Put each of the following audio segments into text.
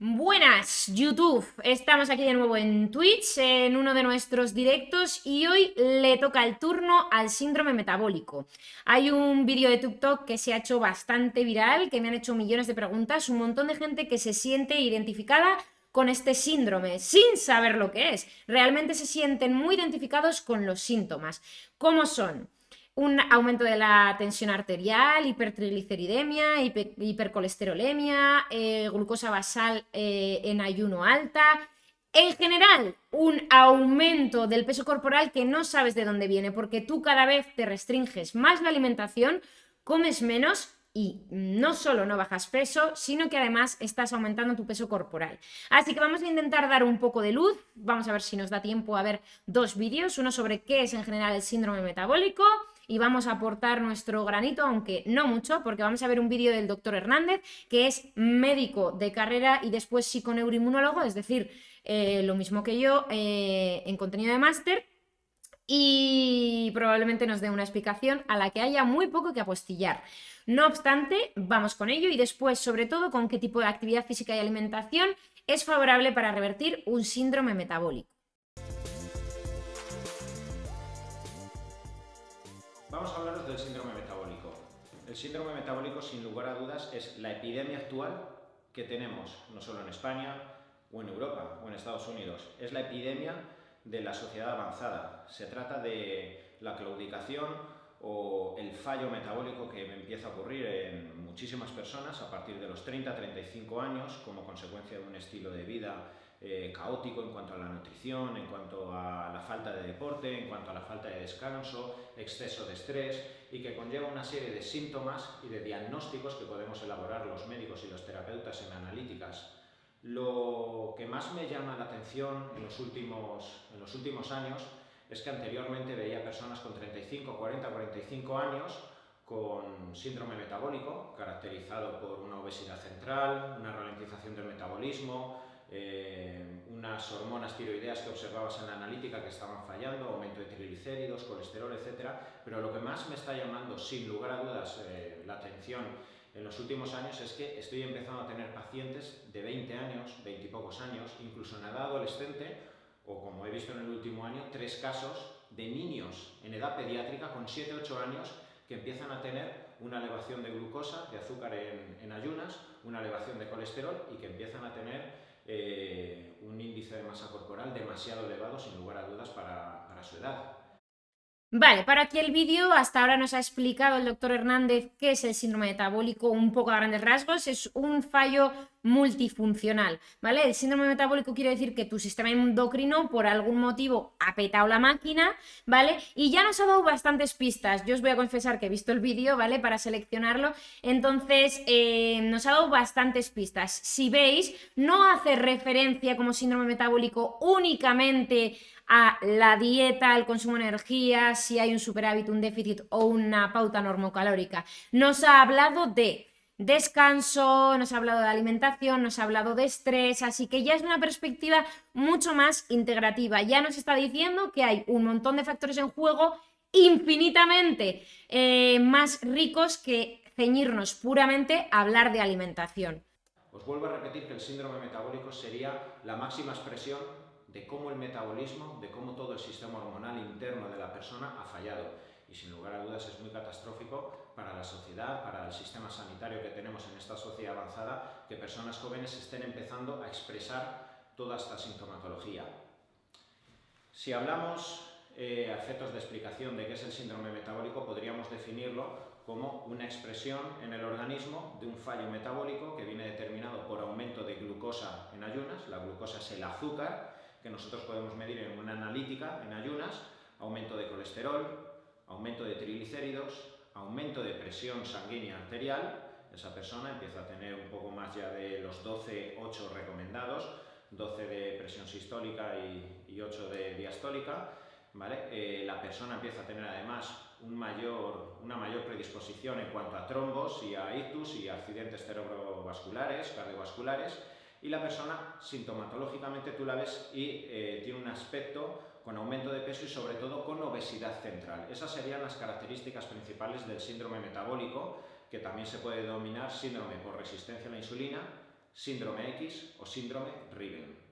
Buenas, YouTube. Estamos aquí de nuevo en Twitch, en uno de nuestros directos, y hoy le toca el turno al síndrome metabólico. Hay un vídeo de TikTok que se ha hecho bastante viral, que me han hecho millones de preguntas, un montón de gente que se siente identificada con este síndrome sin saber lo que es. Realmente se sienten muy identificados con los síntomas. ¿Cómo son? Un aumento de la tensión arterial, hipertrigliceridemia, hipercolesterolemia, glucosa basal en ayuno alta. En general, un aumento del peso corporal que no sabes de dónde viene, porque tú cada vez te restringes más la alimentación, comes menos y no solo no bajas peso, sino que además estás aumentando tu peso corporal. Así que vamos a intentar dar un poco de luz. Vamos a ver si nos da tiempo a ver dos vídeos, uno sobre qué es en general el síndrome metabólico, y vamos a aportar nuestro granito, aunque no mucho, porque vamos a ver un vídeo del doctor Hernández, que es médico de carrera y después psiconeuroinmunólogo, es decir, lo mismo que yo en contenido de máster, y probablemente nos dé una explicación a la que haya muy poco que apostillar. No obstante, vamos con ello, y después, sobre todo, con qué tipo de actividad física y alimentación es favorable para revertir un síndrome metabólico. Vamos a hablaros del síndrome metabólico. El síndrome metabólico, sin lugar a dudas, es la epidemia actual que tenemos, no solo en España, o en Europa, o en Estados Unidos. Es la epidemia de la sociedad avanzada. Se trata de la claudicación o el fallo metabólico que empieza a ocurrir en muchísimas personas a partir de los 30-35 años como consecuencia de un estilo de vida caótico en cuanto a la nutrición, en cuanto a la falta de deporte, en cuanto a la falta de descanso, exceso de estrés, y que conlleva una serie de síntomas y de diagnósticos que podemos elaborar los médicos y los terapeutas en analíticas. Lo que más me llama la atención en los últimos años es que anteriormente veía personas con 35, 40, 45 años con síndrome metabólico, caracterizado por una obesidad central, una ralentización del metabolismo, unas hormonas tiroideas que observabas en la analítica que estaban fallando, aumento de triglicéridos, colesterol, etc. Pero lo que más me está llamando, sin lugar a dudas, la atención en los últimos años es que estoy empezando a tener pacientes de 20 años, 20 y pocos años, incluso en edad adolescente, o como he visto en el último año, 3 casos de niños en edad pediátrica con 7-8 años que empiezan a tener una elevación de glucosa, de azúcar en ayunas, una elevación de colesterol, y que empiezan a tener un índice de masa corporal demasiado elevado, sin lugar a dudas, para su edad. Vale, para aquí el vídeo, hasta ahora nos ha explicado el doctor Hernández qué es el síndrome metabólico un poco a grandes rasgos. Es un fallo multifuncional, ¿vale? El síndrome metabólico quiere decir que tu sistema endocrino por algún motivo ha petado la máquina, ¿vale? Y ya nos ha dado bastantes pistas. Yo os voy a confesar que he visto el vídeo, ¿vale? Para seleccionarlo. Entonces, nos ha dado bastantes pistas. Si veis, no hace referencia como síndrome metabólico únicamente a la dieta, el consumo de energía, si hay un superávit, un déficit o una pauta normocalórica. Nos ha hablado de descanso, nos ha hablado de alimentación, nos ha hablado de estrés, así que ya es una perspectiva mucho más integrativa. Ya nos está diciendo que hay un montón de factores en juego infinitamente más ricos que ceñirnos puramente a hablar de alimentación. Os vuelvo a repetir que el síndrome metabólico sería la máxima expresión de cómo el metabolismo, de cómo todo el sistema hormonal interno de la persona ha fallado. Y sin lugar a dudas es muy catastrófico para la sociedad, para el sistema sanitario que tenemos en esta sociedad avanzada, que personas jóvenes estén empezando a expresar toda esta sintomatología. Si hablamos a efectos de explicación de qué es el síndrome metabólico, podríamos definirlo como una expresión en el organismo de un fallo metabólico que viene determinado por aumento de glucosa en ayunas. La glucosa es el azúcar que nosotros podemos medir en una analítica en ayunas, aumento de colesterol, aumento de triglicéridos, aumento de presión sanguínea arterial. Esa persona empieza a tener un poco más ya de los 12,8 recomendados, 12 de presión sistólica y 8 de diastólica, ¿vale? La persona empieza a tener además una mayor predisposición en cuanto a trombos y a ictus y a accidentes cerebrovasculares, cardiovasculares, y la persona sintomatológicamente tú la ves y tiene un aspecto con aumento de peso y sobre todo con obesidad central. Esas serían las características principales del síndrome metabólico, que también se puede denominar síndrome por resistencia a la insulina, síndrome X o síndrome Riven.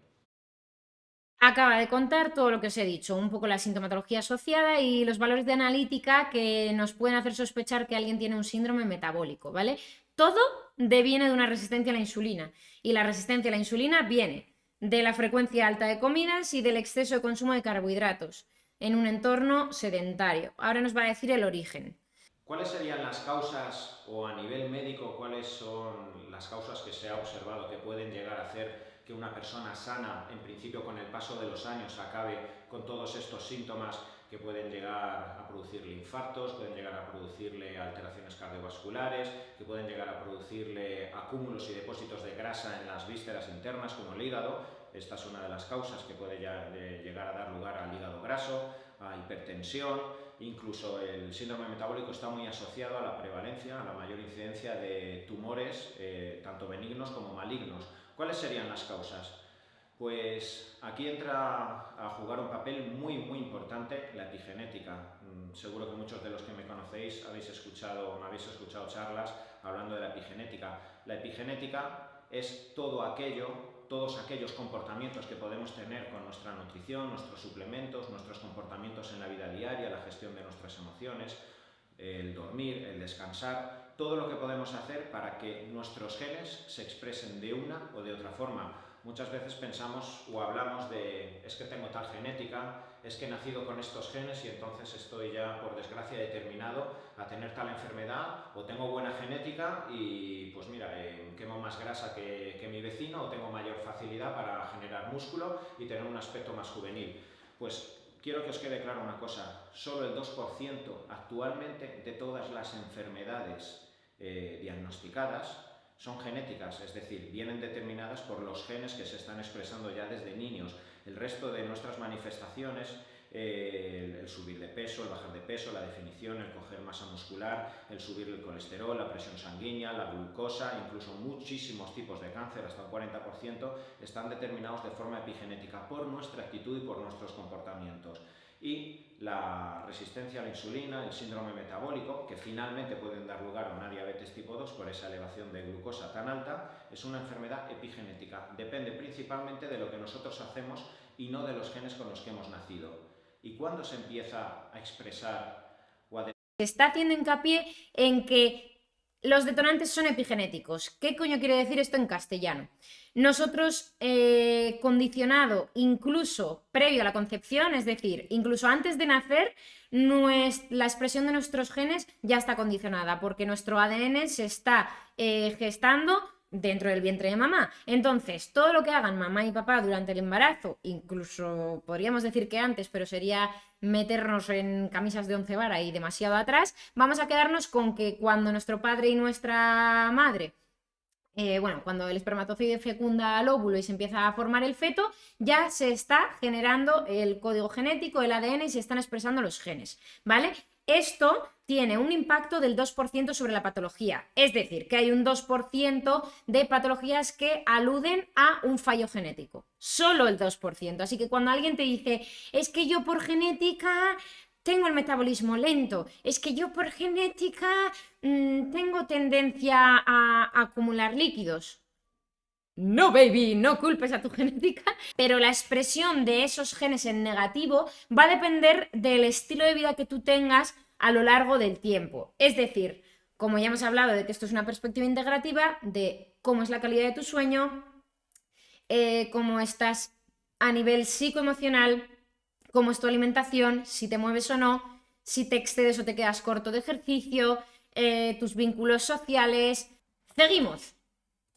Acaba de contar todo lo que os he dicho, un poco la sintomatología asociada y los valores de analítica que nos pueden hacer sospechar que alguien tiene un síndrome metabólico, ¿vale? Todo deviene de una resistencia a la insulina y la resistencia a la insulina viene de la frecuencia alta de comidas y del exceso de consumo de carbohidratos en un entorno sedentario. Ahora nos va a decir el origen. ¿Cuáles serían las causas, o a nivel médico, cuáles son las causas que se ha observado que pueden llegar a hacer que una persona sana, en principio con el paso de los años, acabe con todos estos síntomas que pueden llegar a producirle infartos, pueden llegar a producirle alteraciones cardiovasculares, que pueden llegar a producirle acúmulos y depósitos de grasa en las vísceras internas como el hígado? Esta es una de las causas que puede llegar a dar lugar al hígado graso, a hipertensión. Incluso el síndrome metabólico está muy asociado a la prevalencia, a la mayor incidencia de tumores, tanto benignos como malignos. ¿Cuáles serían las causas? Pues aquí entra a jugar un papel muy importante la epigenética. Seguro que muchos de los que me conocéis me habéis escuchado charlas hablando de la epigenética. La epigenética es todos aquellos comportamientos que podemos tener con nuestra nutrición, nuestros suplementos, nuestros comportamientos en la vida diaria, la gestión de nuestras emociones, el dormir, el descansar, todo lo que podemos hacer para que nuestros genes se expresen de una o de otra forma. Muchas veces pensamos o hablamos de es que tengo tal genética, es que he nacido con estos genes y entonces estoy ya por desgracia determinado a tener tal enfermedad, o tengo buena genética y pues mira, quemo más grasa que mi vecino, o tengo mayor facilidad para generar músculo y tener un aspecto más juvenil. Pues quiero que os quede clara una cosa, solo el 2% actualmente de todas las enfermedades diagnosticadas son genéticas, es decir, vienen determinadas por los genes que se están expresando ya desde niños. El resto de nuestras manifestaciones, el subir de peso, el bajar de peso, la definición, el coger masa muscular, el subir el colesterol, la presión sanguínea, la glucosa, incluso muchísimos tipos de cáncer, hasta un 40%, están determinados de forma epigenética por nuestra actitud y por nuestros comportamientos. Y la resistencia a la insulina, el síndrome metabólico, que finalmente pueden dar lugar a una diabetes tipo 2 por esa elevación de glucosa tan alta, es una enfermedad epigenética. Depende principalmente de lo que nosotros hacemos y no de los genes con los que hemos nacido. ¿Y cuándo se empieza a expresar o a... Se está haciendo hincapié en que los detonantes son epigenéticos. ¿Qué coño quiere decir esto en castellano? Nosotros, condicionado incluso previo a la concepción, es decir, incluso antes de nacer, la expresión de nuestros genes ya está condicionada porque nuestro ADN se está gestando dentro del vientre de mamá. Entonces, todo lo que hagan mamá y papá durante el embarazo, incluso podríamos decir que antes, pero sería meternos en camisas de 11 varas y demasiado atrás, vamos a quedarnos con que cuando nuestro padre y nuestra madre, cuando el espermatozoide fecunda al óvulo y se empieza a formar el feto, ya se está generando el código genético, el ADN, y se están expresando los genes, ¿vale? Esto tiene un impacto del 2% sobre la patología, es decir, que hay un 2% de patologías que aluden a un fallo genético, solo el 2%. Así que cuando alguien te dice, es que yo por genética tengo el metabolismo lento, es que yo por genética tengo tendencia a acumular líquidos. No, baby, no culpes a tu genética, pero la expresión de esos genes en negativo va a depender del estilo de vida que tú tengas a lo largo del tiempo. Es decir, como ya hemos hablado de que esto es una perspectiva integrativa, de cómo es la calidad de tu sueño, cómo estás a nivel psicoemocional, cómo es tu alimentación, si te mueves o no, si te excedes o te quedas corto de ejercicio, tus vínculos sociales. Seguimos.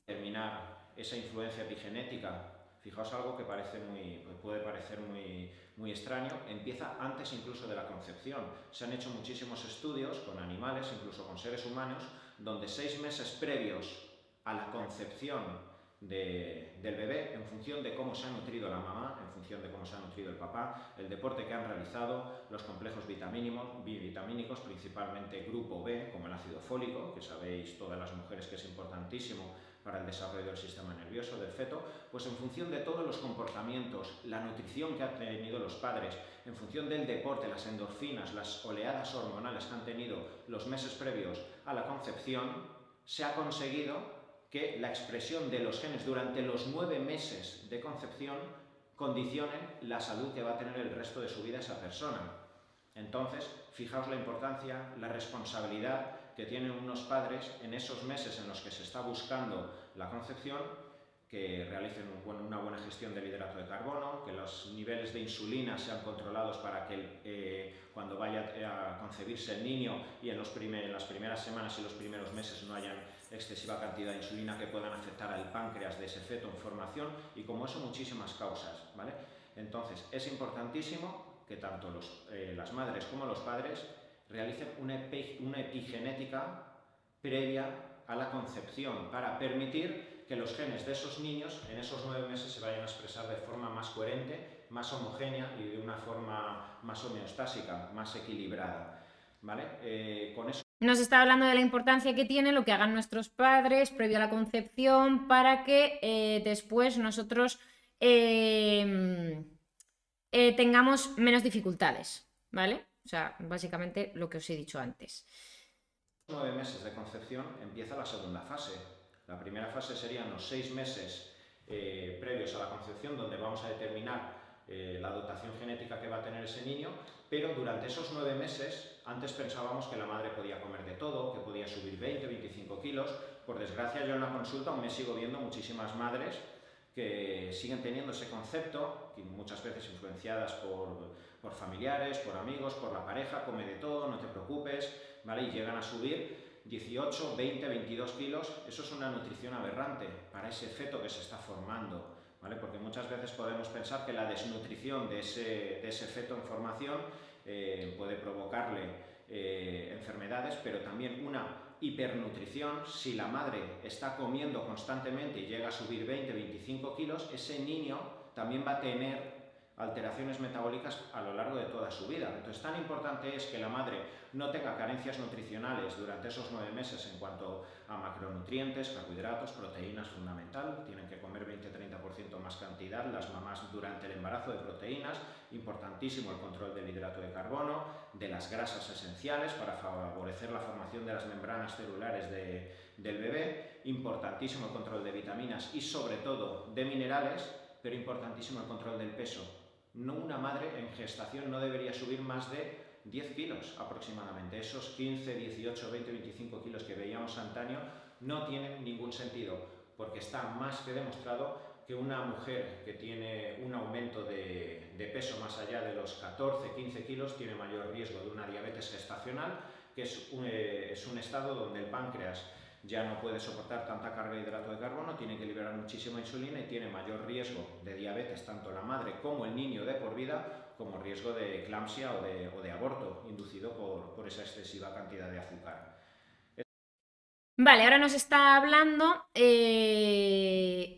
Terminar esa influencia epigenética, fijaos algo que puede parecer muy extraño, empieza antes incluso de la concepción. Se han hecho muchísimos estudios con animales, incluso con seres humanos, donde 6 meses previos a la concepción del bebé, en función de cómo se ha nutrido la mamá, en función de cómo se ha nutrido el papá, el deporte que han realizado, los complejos vitamínicos, principalmente grupo B, como el ácido fólico, que sabéis todas las mujeres que es importantísimo para el desarrollo del sistema nervioso del feto, pues en función de todos los comportamientos, la nutrición que han tenido los padres, en función del deporte, las endorfinas, las oleadas hormonales que han tenido los meses previos a la concepción, se ha conseguido que la expresión de los genes durante los 9 meses de concepción condicionen la salud que va a tener el resto de su vida esa persona. Entonces, fijaos la importancia, la responsabilidad que tienen unos padres en esos meses en los que se está buscando la concepción, que realicen una buena gestión del hidrato de carbono, que los niveles de insulina sean controlados para que cuando vaya a concebirse el niño y en las primeras semanas y los primeros meses no haya excesiva cantidad de insulina que puedan afectar al páncreas de ese feto en formación, y como eso muchísimas causas, ¿vale? Entonces es importantísimo que tanto las madres como los padres realicen una epigenética previa a la concepción para permitir que los genes de esos niños en esos 9 meses se vayan a expresar de forma más coherente, más homogénea y de una forma más homeostásica, más equilibrada, ¿vale? Con eso nos está hablando de la importancia que tiene lo que hagan nuestros padres previo a la concepción para que después nosotros tengamos menos dificultades, ¿vale? O sea, básicamente lo que os he dicho antes. 9 meses de concepción empieza la segunda fase. La primera fase serían los 6 meses previos a la concepción, donde vamos a determinar la dotación genética que va a tener ese niño, pero durante esos 9 meses, antes pensábamos que la madre podía comer de todo, que podía subir 20-25 kilos. Por desgracia, yo en la consulta aún me sigo viendo muchísimas madres que siguen teniendo ese concepto, que muchas veces influenciadas por familiares, por amigos, por la pareja, come de todo, no te preocupes, ¿vale? Y llegan a subir 18, 20, 22 kilos. Eso es una nutrición aberrante para ese feto que se está formando, ¿vale? Porque muchas veces podemos pensar que la desnutrición de ese feto en formación puede provocarle enfermedades, pero también una hipernutrición. Si la madre está comiendo constantemente y llega a subir 20-25 kilos, ese niño también va a tener alteraciones metabólicas a lo largo de toda su vida. Entonces, tan importante es que la madre no tenga carencias nutricionales durante esos 9 meses en cuanto a macronutrientes, carbohidratos, proteínas, fundamental. Tienen que comer 20-30% más cantidad las mamás durante el embarazo de proteínas. Importantísimo el control del hidrato de carbono, de las grasas esenciales para favorecer la formación de las membranas celulares del bebé. Importantísimo el control de vitaminas y sobre todo de minerales, pero importantísimo el control del peso. Una madre en gestación no debería subir más de 10 kilos aproximadamente. Esos 15, 18, 20, 25 kilos que veíamos antaño no tienen ningún sentido, porque está más que demostrado que una mujer que tiene un aumento de peso más allá de los 14, 15 kilos tiene mayor riesgo de una diabetes gestacional, que es un estado donde el páncreas ya no puede soportar tanta carga de hidrato de carbono, tiene que liberar muchísima insulina y tiene mayor riesgo de diabetes tanto la madre como el niño de por vida, como riesgo de eclampsia o de aborto inducido por esa excesiva cantidad de azúcar. Vale, ahora nos está hablando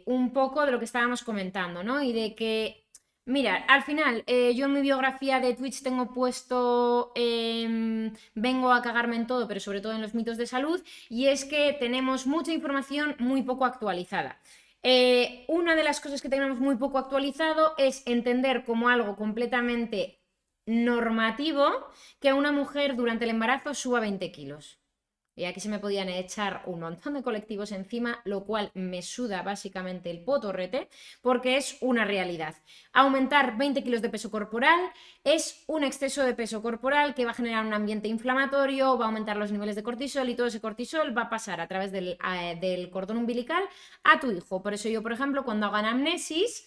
un poco de lo que estábamos comentando, ¿no? Y de que, mira, al final, yo en mi biografía de Twitch tengo puesto vengo a cagarme en todo, pero sobre todo en los mitos de salud, y es que tenemos mucha información muy poco actualizada. Una de las cosas que tenemos muy poco actualizado es entender como algo completamente normativo que una mujer durante el embarazo suba 20 kilos. Y aquí se me podían echar un montón de colectivos encima, lo cual me suda básicamente el potorrete, porque es una realidad. Aumentar 20 kilos de peso corporal es un exceso de peso corporal que va a generar un ambiente inflamatorio, va a aumentar los niveles de cortisol, y todo ese cortisol va a pasar a través del cordón umbilical a tu hijo. Por eso yo, por ejemplo, cuando hago anamnesis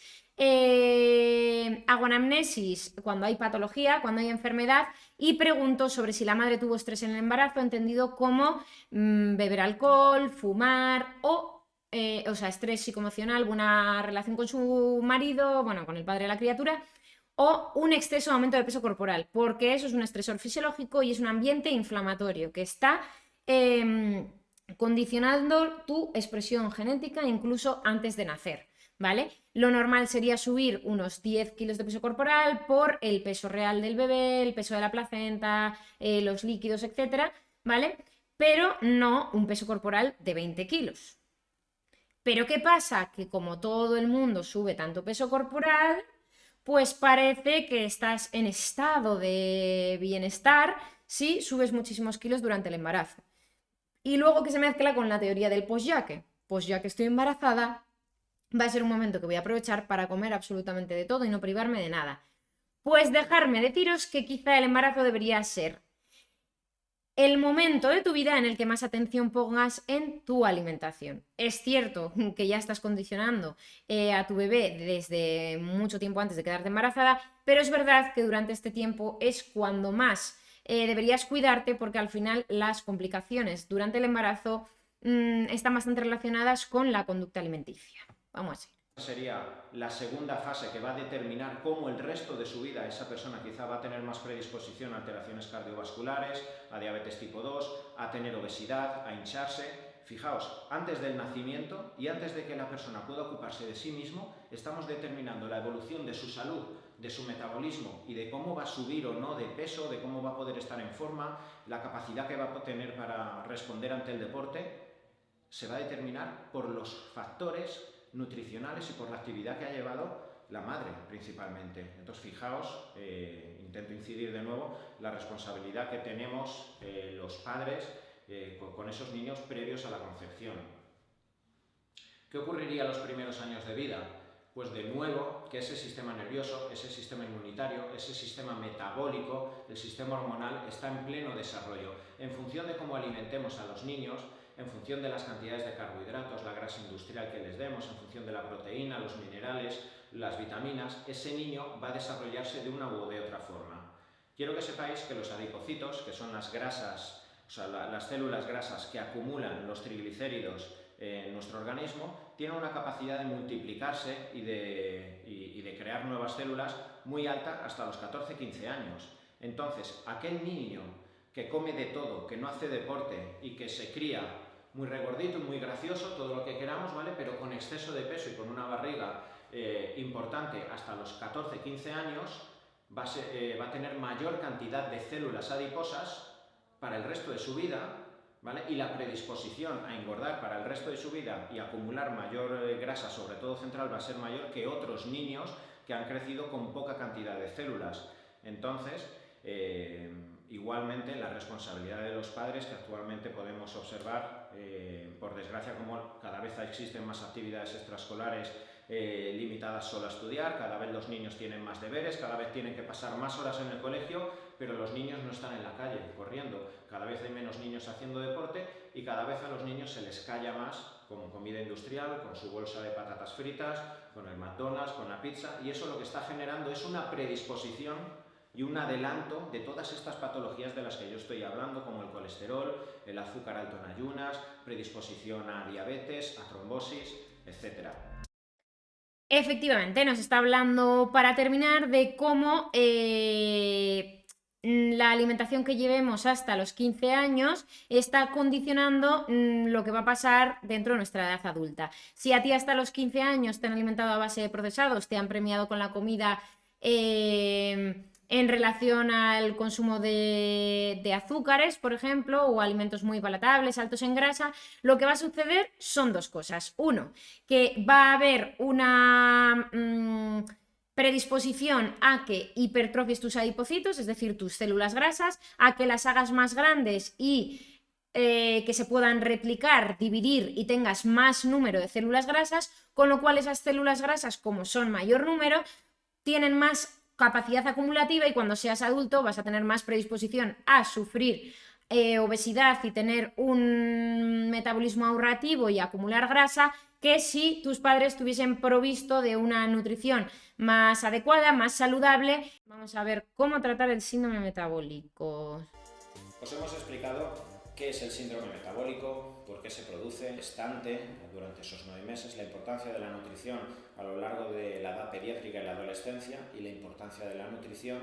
cuando hay patología, cuando hay enfermedad, y pregunto sobre si la madre tuvo estrés en el embarazo, entendido como beber alcohol, fumar o sea, estrés psicoemocional, buena relación con su marido, bueno, con el padre de la criatura, o un exceso de aumento de peso corporal, porque eso es un estresor fisiológico y es un ambiente inflamatorio que está condicionando tu expresión genética incluso antes de nacer, ¿vale? Lo normal sería subir unos 10 kilos de peso corporal por el peso real del bebé, el peso de la placenta, los líquidos, etcétera, ¿vale? Pero no un peso corporal de 20 kilos. Pero ¿qué pasa? Que como todo el mundo sube tanto peso corporal, pues parece que estás en estado de bienestar si subes muchísimos kilos durante el embarazo. Y luego que se mezcla con la teoría del post-yaque, pues ya que estoy embarazada, va a ser un momento que voy a aprovechar para comer absolutamente de todo y no privarme de nada. Pues dejarme deciros que quizá el embarazo debería ser el momento de tu vida en el que más atención pongas en tu alimentación. Es cierto que ya estás condicionando a tu bebé desde mucho tiempo antes de quedarte embarazada, pero es verdad que durante este tiempo es cuando más deberías cuidarte, porque al final las complicaciones durante el embarazo están bastante relacionadas con la conducta alimenticia. Vamos a seguir. Sería la segunda fase que va a determinar cómo el resto de su vida esa persona quizá va a tener más predisposición a alteraciones cardiovasculares, a diabetes tipo 2, a tener obesidad, a hincharse. Fijaos, antes del nacimiento y antes de que la persona pueda ocuparse de sí mismo, estamos determinando la evolución de su salud, de su metabolismo y de cómo va a subir o no de peso, de cómo va a poder estar en forma, la capacidad que va a tener para responder ante el deporte, se va a determinar por los factores nutricionales y por la actividad que ha llevado la madre principalmente. Entonces fijaos, intento incidir de nuevo, la responsabilidad que tenemos los padres con esos niños previos a la concepción. ¿Qué ocurriría los primeros años de vida? Pues de nuevo que ese sistema nervioso, ese sistema inmunitario, ese sistema metabólico, el sistema hormonal está en pleno desarrollo. En función de cómo alimentemos a los niños, en función de las cantidades de carbohidratos, la grasa industrial que les demos, en función de la proteína, los minerales, las vitaminas, ese niño va a desarrollarse de una u de otra forma. Quiero que sepáis que los adipocitos, que son las grasas, o sea, las células grasas que acumulan los triglicéridos en nuestro organismo, tienen una capacidad de multiplicarse y de crear nuevas células muy alta hasta los 14-15 años. Entonces, aquel niño que come de todo, que no hace deporte y que se cría muy regordito, muy gracioso, todo lo que queramos, ¿vale? Pero con exceso de peso y con una barriga importante hasta los 14-15 años, va a tener mayor cantidad de células adiposas para el resto de su vida, ¿vale? Y la predisposición a engordar para el resto de su vida y acumular mayor grasa, sobre todo central, va a ser mayor que otros niños que han crecido con poca cantidad de células. Entonces, igualmente la responsabilidad de los padres, que actualmente podemos observar, por desgracia, como cada vez existen más actividades extraescolares limitadas solo a estudiar, cada vez los niños tienen más deberes, cada vez tienen que pasar más horas en el colegio, pero los niños no están en la calle corriendo, cada vez hay menos niños haciendo deporte y cada vez a los niños se les calla más con comida industrial, con su bolsa de patatas fritas, con el McDonald's, con la pizza, y eso lo que está generando es una predisposición y un adelanto de todas estas patologías de las que yo estoy hablando, como el colesterol, el azúcar alto en ayunas, predisposición a diabetes, a trombosis, etc. Efectivamente, nos está hablando, para terminar, de cómo la alimentación que llevemos hasta los 15 años está condicionando lo que va a pasar dentro de nuestra edad adulta. Si a ti hasta los 15 años te han alimentado a base de procesados, te han premiado con la comida en relación al consumo de azúcares, por ejemplo, o alimentos muy palatables, altos en grasa, lo que va a suceder son dos cosas. Uno, que va a haber una predisposición a que hipertrofies tus adipocitos, es decir, tus células grasas, a que las hagas más grandes y que se puedan replicar, dividir y tengas más número de células grasas, con lo cual esas células grasas, como son mayor número, tienen más capacidad acumulativa y cuando seas adulto vas a tener más predisposición a sufrir obesidad y tener un metabolismo ahorrativo y acumular grasa, que si tus padres tuviesen provisto de una nutrición más adecuada, más saludable. Vamos a ver cómo tratar el síndrome metabólico. Os hemos explicado qué es el síndrome metabólico, por qué se produce, gestante durante esos 9 meses, la importancia de la nutrición a lo largo de la edad pediátrica y la adolescencia y la importancia de la nutrición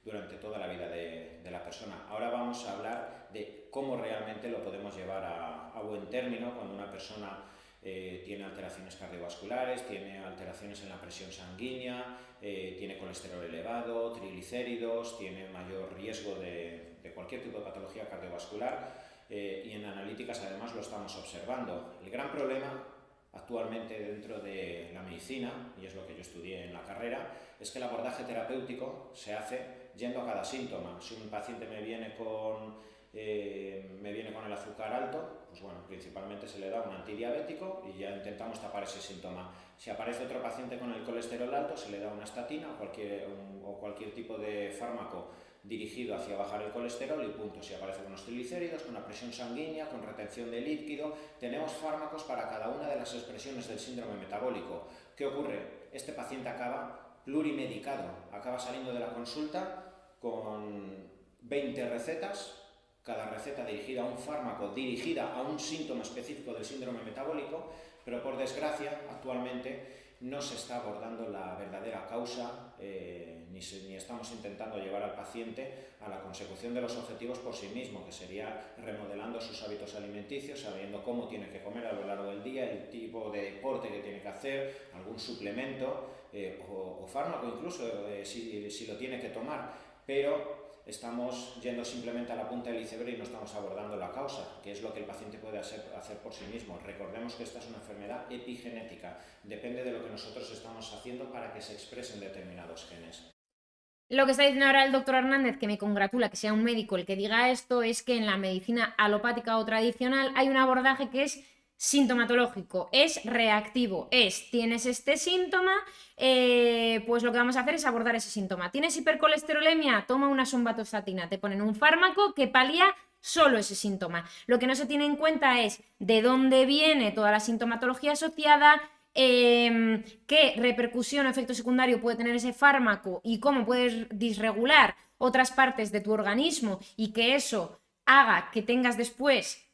durante toda la vida de la persona. Ahora vamos a hablar de cómo realmente lo podemos llevar a buen término cuando una persona tiene alteraciones cardiovasculares, tiene alteraciones en la presión sanguínea, tiene colesterol elevado, triglicéridos, tiene mayor riesgo de cualquier tipo de patología cardiovascular, y en analíticas además lo estamos observando. El gran problema actualmente dentro de la medicina, y es lo que yo estudié en la carrera, es que el abordaje terapéutico se hace yendo a cada síntoma. Si un paciente me viene con me viene con el azúcar alto, pues bueno, principalmente se le da un antidiabético y ya intentamos tapar ese síntoma. Si aparece otro paciente con el colesterol alto, se le da una estatina o cualquier tipo de fármaco dirigido hacia bajar el colesterol y punto. Si aparece con los triglicéridos, con la presión sanguínea, con retención de líquido, tenemos fármacos para cada una de las expresiones del síndrome metabólico. ¿Qué ocurre? Este paciente acaba plurimedicado, acaba saliendo de la consulta con 20 recetas, cada receta dirigida a un fármaco, dirigida a un síntoma específico del síndrome metabólico, pero por desgracia actualmente no se está abordando la verdadera causa, ni estamos intentando llevar al paciente a la consecución de los objetivos por sí mismo, que sería remodelando sus hábitos alimenticios, sabiendo cómo tiene que comer a lo largo del día, el tipo de deporte que tiene que hacer, algún suplemento o fármaco incluso, si lo tiene que tomar, pero estamos yendo simplemente a la punta del iceberg y no estamos abordando la causa, que es lo que el paciente puede hacer por sí mismo. Recordemos que esta es una enfermedad epigenética, depende de lo que nosotros estamos haciendo para que se expresen determinados genes. Lo que está diciendo ahora el doctor Hernández, que me congratula que sea un médico el que diga esto, es que en la medicina alopática o tradicional hay un abordaje que es sintomatológico, es reactivo, tienes este síntoma, pues lo que vamos a hacer es abordar ese síntoma. ¿Tienes hipercolesterolemia? Toma una somatostatina, te ponen un fármaco que palía solo ese síntoma. Lo que no se tiene en cuenta es de dónde viene toda la sintomatología asociada, qué repercusión o efecto secundario puede tener ese fármaco y cómo puedes disregular otras partes de tu organismo y que eso haga que tengas después,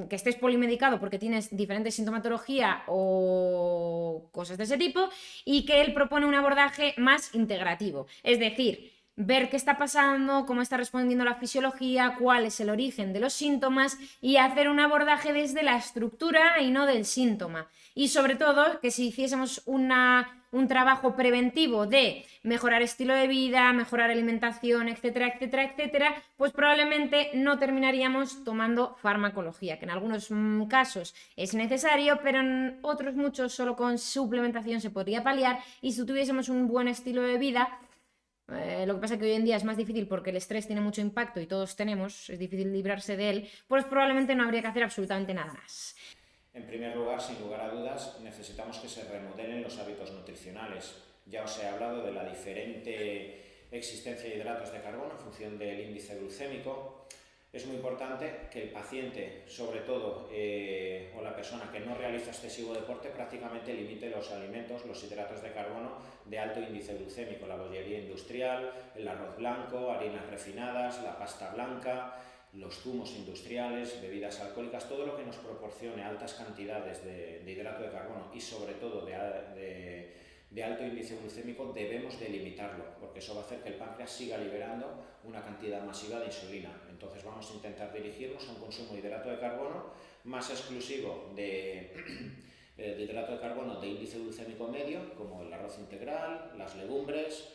que estés polimedicado porque tienes diferente sintomatología o cosas de ese tipo, y que él propone un abordaje más integrativo, es decir, ver qué está pasando, cómo está respondiendo la fisiología, cuál es el origen de los síntomas y hacer un abordaje desde la estructura y no del síntoma. Y sobre todo, que si hiciésemos un trabajo preventivo de mejorar estilo de vida, mejorar alimentación, etcétera, etcétera, etcétera, pues probablemente no terminaríamos tomando farmacología, que en algunos casos es necesario, pero en otros muchos solo con suplementación se podría paliar, y si tuviésemos un buen estilo de vida, lo que pasa es que hoy en día es más difícil porque el estrés tiene mucho impacto y todos tenemos, es difícil librarse de él, pues probablemente no habría que hacer absolutamente nada más. En primer lugar, sin lugar a dudas, necesitamos que se remodelen los hábitos nutricionales. Ya os he hablado de la diferente existencia de hidratos de carbono en función del índice glucémico. Es muy importante que el paciente, sobre todo, o la persona que no realiza excesivo deporte, prácticamente limite los alimentos, los hidratos de carbono de alto índice glucémico, la bollería industrial, el arroz blanco, harinas refinadas, la pasta blanca, los zumos industriales, bebidas alcohólicas, todo lo que nos proporcione altas cantidades de hidrato de carbono y sobre todo de alto índice glucémico, debemos de limitarlo, porque eso va a hacer que el páncreas siga liberando una cantidad masiva de insulina. Entonces vamos a intentar dirigirnos a un consumo de hidrato de carbono más exclusivo de hidrato de carbono de índice glucémico medio, como el arroz integral, las legumbres,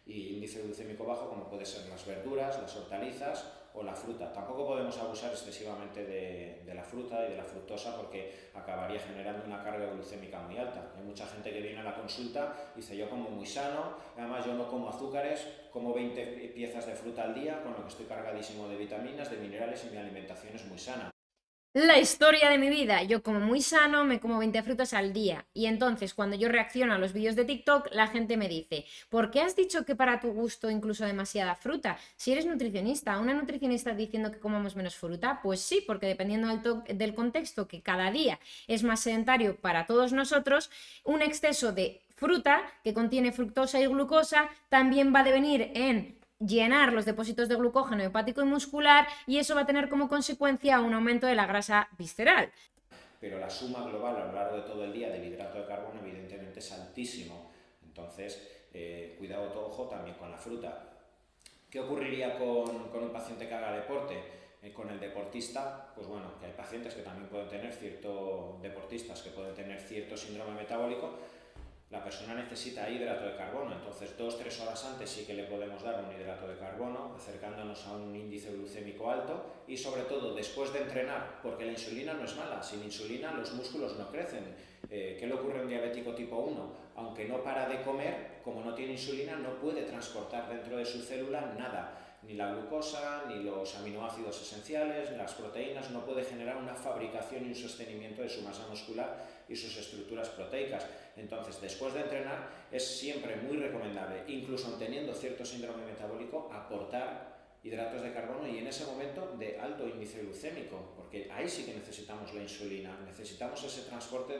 y índice glucémico bajo, como puede ser las verduras, las hortalizas o la fruta. Tampoco podemos abusar excesivamente de la fruta y de la fructosa, porque acabaría generando una carga glucémica muy alta. Hay mucha gente que viene a la consulta y dice: yo como muy sano, además yo no como azúcares, como 20 piezas de fruta al día, con lo que estoy cargadísimo de vitaminas, de minerales, y mi alimentación es muy sana. La historia de mi vida, yo como muy sano, me como 20 frutas al día, y entonces cuando yo reacciono a los vídeos de TikTok, la gente me dice: ¿por qué has dicho que para tu gusto incluso demasiada fruta? Si eres nutricionista, una nutricionista diciendo que comamos menos fruta, pues sí, porque dependiendo del contexto, que cada día es más sedentario para todos nosotros, un exceso de fruta que contiene fructosa y glucosa también va a devenir en llenar los depósitos de glucógeno hepático y muscular, y eso va a tener como consecuencia un aumento de la grasa visceral. Pero la suma global a lo largo de todo el día del hidrato de carbono evidentemente es altísimo. Entonces, cuidado, todo ojo también con la fruta. ¿Qué ocurriría con un paciente que haga deporte? Con el deportista, pues bueno, que hay pacientes que también pueden tener deportistas que pueden tener cierto síndrome metabólico. La persona necesita hidrato de carbono, entonces 2-3 horas antes sí que le podemos dar un hidrato de carbono, acercándonos a un índice glucémico alto, y sobre todo después de entrenar, porque la insulina no es mala, sin insulina los músculos no crecen. ¿Qué le ocurre a un diabético tipo 1? Aunque no para de comer, como no tiene insulina, no puede transportar dentro de su célula nada. ni la glucosa, ni los aminoácidos esenciales, las proteínas, no puede generar una fabricación y un sostenimiento de su masa muscular y sus estructuras proteicas. Entonces, después de entrenar, es siempre muy recomendable, incluso teniendo cierto síndrome metabólico, aportar hidratos de carbono y en ese momento de alto índice glucémico, porque ahí sí que necesitamos la insulina, necesitamos ese transporte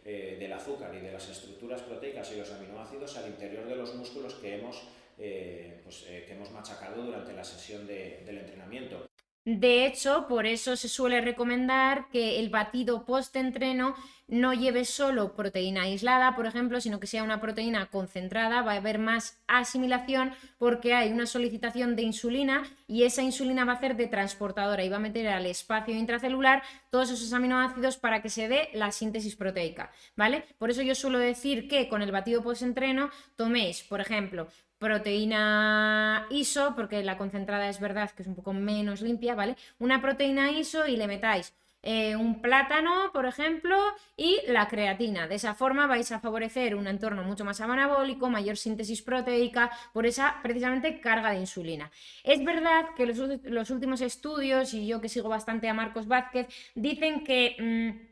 del azúcar y de las estructuras proteicas y los aminoácidos al interior de los músculos que hemos machacado durante la sesión del entrenamiento. De hecho, por eso se suele recomendar que el batido post-entreno no lleve solo proteína aislada, por ejemplo, sino que sea una proteína concentrada, va a haber más asimilación porque hay una solicitación de insulina y esa insulina va a hacer de transportadora y va a meter al espacio intracelular todos esos aminoácidos para que se dé la síntesis proteica, ¿vale? Por eso yo suelo decir que con el batido post-entreno toméis, por ejemplo, proteína ISO, porque la concentrada es verdad que es un poco menos limpia, ¿vale? Una proteína ISO y le metáis un plátano, por ejemplo, y la creatina. De esa forma vais a favorecer un entorno mucho más anabólico, mayor síntesis proteica, por esa precisamente carga de insulina. Es verdad que los últimos estudios, y yo que sigo bastante a Marcos Vázquez, dicen que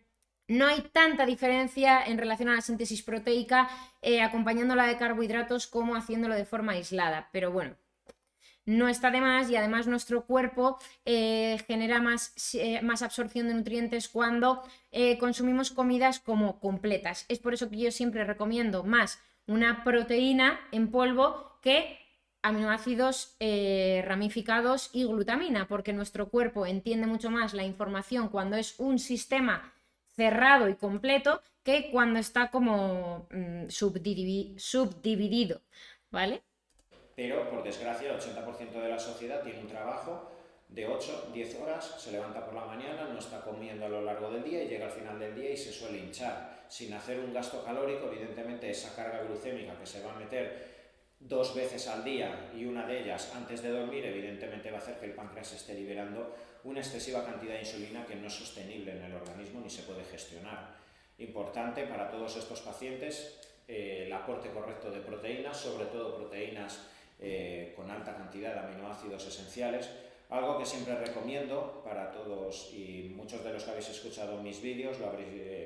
no hay tanta diferencia en relación a la síntesis proteica acompañándola de carbohidratos como haciéndolo de forma aislada, pero bueno, no está de más y además nuestro cuerpo genera más absorción de nutrientes cuando consumimos comidas como completas. Es por eso que yo siempre recomiendo más una proteína en polvo que aminoácidos ramificados y glutamina, porque nuestro cuerpo entiende mucho más la información cuando es un sistema cerrado y completo que cuando está como subdividido, ¿vale? Pero, por desgracia, el 80% de la sociedad tiene un trabajo de 8-10 horas, se levanta por la mañana, no está comiendo a lo largo del día y llega al final del día y se suele hinchar. Sin hacer un gasto calórico, evidentemente esa carga glucémica que se va a meter 2 veces al día y una de ellas antes de dormir, evidentemente va a hacer que el páncreas esté liberando una excesiva cantidad de insulina que no es sostenible en el organismo ni se puede gestionar. Importante para todos estos pacientes el aporte correcto de proteínas, sobre todo proteínas con alta cantidad de aminoácidos esenciales, algo que siempre recomiendo para todos y muchos de los que habéis escuchado mis vídeos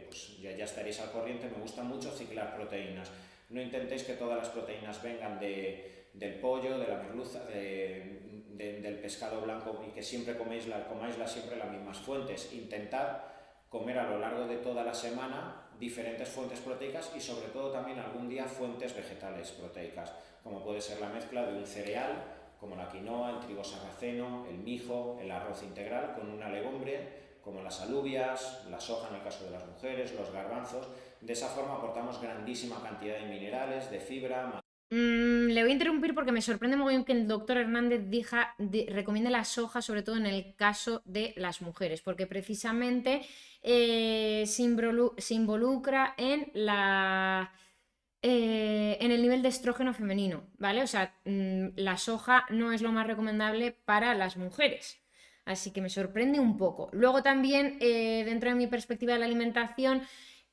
pues ya estaréis al corriente. Me gusta mucho ciclar proteínas. No intentéis que todas las proteínas vengan del pollo, de la merluza, del pescado blanco y que siempre comáis siempre las mismas fuentes. Intentad comer a lo largo de toda la semana diferentes fuentes proteicas y sobre todo también algún día fuentes vegetales proteicas, como puede ser la mezcla de un cereal como la quinoa, el trigo sarraceno, el mijo, el arroz integral con una legumbre como las alubias, la soja en el caso de las mujeres, los garbanzos. De esa forma aportamos grandísima cantidad de minerales, de fibra. Le voy a interrumpir porque me sorprende muy bien que el doctor Hernández recomiende la soja, sobre todo en el caso de las mujeres, porque precisamente se involucra en en el nivel de estrógeno femenino, ¿vale? O sea, la soja no es lo más recomendable para las mujeres. Así que me sorprende un poco. Luego también, dentro de mi perspectiva de la alimentación,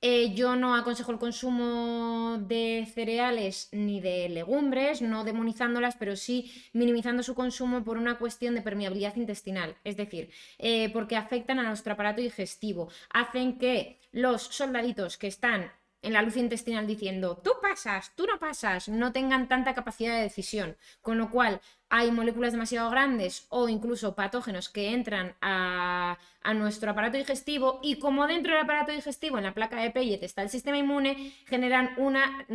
yo no aconsejo el consumo de cereales ni de legumbres, no demonizándolas, pero sí minimizando su consumo por una cuestión de permeabilidad intestinal. Es decir, porque afectan a nuestro aparato digestivo, hacen que los soldaditos que están en la luz intestinal diciendo tú pasas, tú no pasas, no tengan tanta capacidad de decisión, con lo cual hay moléculas demasiado grandes o incluso patógenos que entran a nuestro aparato digestivo y como dentro del aparato digestivo, en la placa de Pellet está el sistema inmune, generan una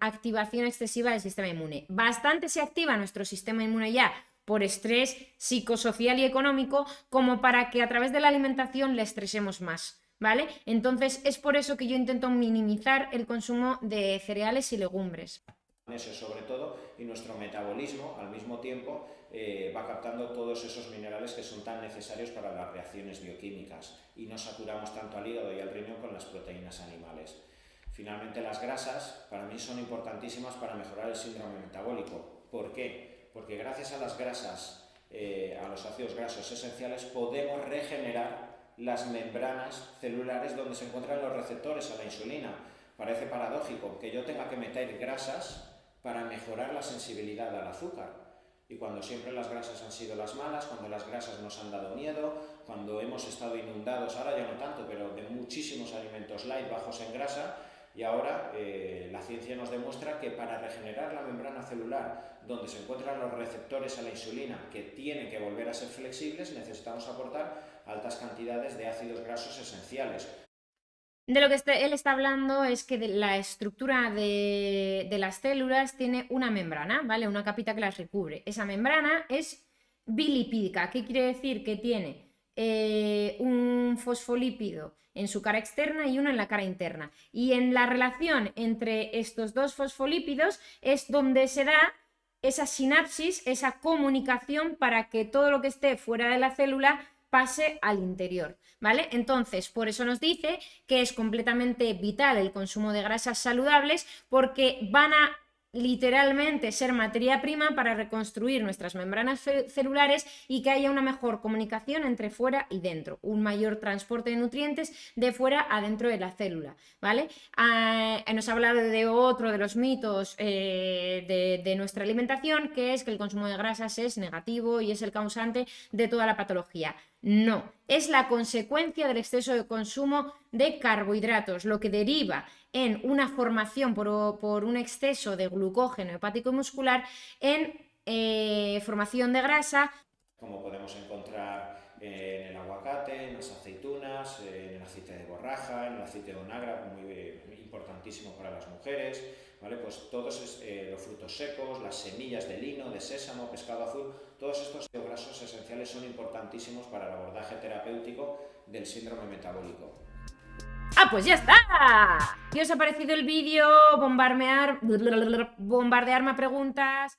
activación excesiva del sistema inmune. Bastante se activa nuestro sistema inmune ya por estrés psicosocial y económico como para que a través de la alimentación le estresemos más, ¿vale? Entonces es por eso que yo intento minimizar el consumo de cereales y legumbres. Eso sobre todo, y nuestro metabolismo al mismo tiempo va captando todos esos minerales que son tan necesarios para las reacciones bioquímicas y no saturamos tanto al hígado y al riñón con las proteínas animales. Finalmente, las grasas para mí son importantísimas para mejorar el síndrome metabólico. ¿Por qué? Porque gracias a las grasas, a los ácidos grasos esenciales, podemos regenerar las membranas celulares donde se encuentran los receptores a la insulina. Parece paradójico que yo tenga que meter grasas para mejorar la sensibilidad al azúcar, Y cuando siempre las grasas han sido las malas, cuando las grasas nos han dado miedo, cuando hemos estado inundados, ahora ya no tanto, pero de muchísimos alimentos light bajos en grasa, y ahora la ciencia nos demuestra que para regenerar la membrana celular, donde se encuentran los receptores a la insulina que tienen que volver a ser flexibles, necesitamos aportar altas cantidades de ácidos grasos esenciales. De lo que él está hablando es que la estructura de las células tiene una membrana, ¿vale? Una capita que las recubre. Esa membrana es bilipídica. ¿Qué quiere decir? Que tiene un fosfolípido en su cara externa y uno en la cara interna. Y en la relación entre estos dos fosfolípidos es donde se da esa sinapsis, esa comunicación para que todo lo que esté fuera de la célula pase al interior, ¿vale? Entonces, por eso nos dice que es completamente vital el consumo de grasas saludables, porque van a literalmente ser materia prima para reconstruir nuestras membranas celulares y que haya una mejor comunicación entre fuera y dentro, un mayor transporte de nutrientes de fuera a dentro de la célula, ¿vale? Nos ha hablado de otro de los mitos de nuestra alimentación, que es que el consumo de grasas es negativo y es el causante de toda la patología. No, es la consecuencia del exceso de consumo de carbohidratos, lo que deriva en una formación por un exceso de glucógeno hepático y muscular en formación de grasa. Como podemos encontrar en el aguacate, en las aceitunas, en el aceite de borraja, en el aceite de onagra, muy importantísimo para las mujeres, ¿vale? Pues todos los frutos secos, las semillas de lino, de sésamo, pescado azul, todos estos grasos esenciales son importantísimos para el abordaje terapéutico del síndrome metabólico. ¡Ah, pues ya está! ¿Qué os ha parecido el vídeo? Bombardearme a preguntas.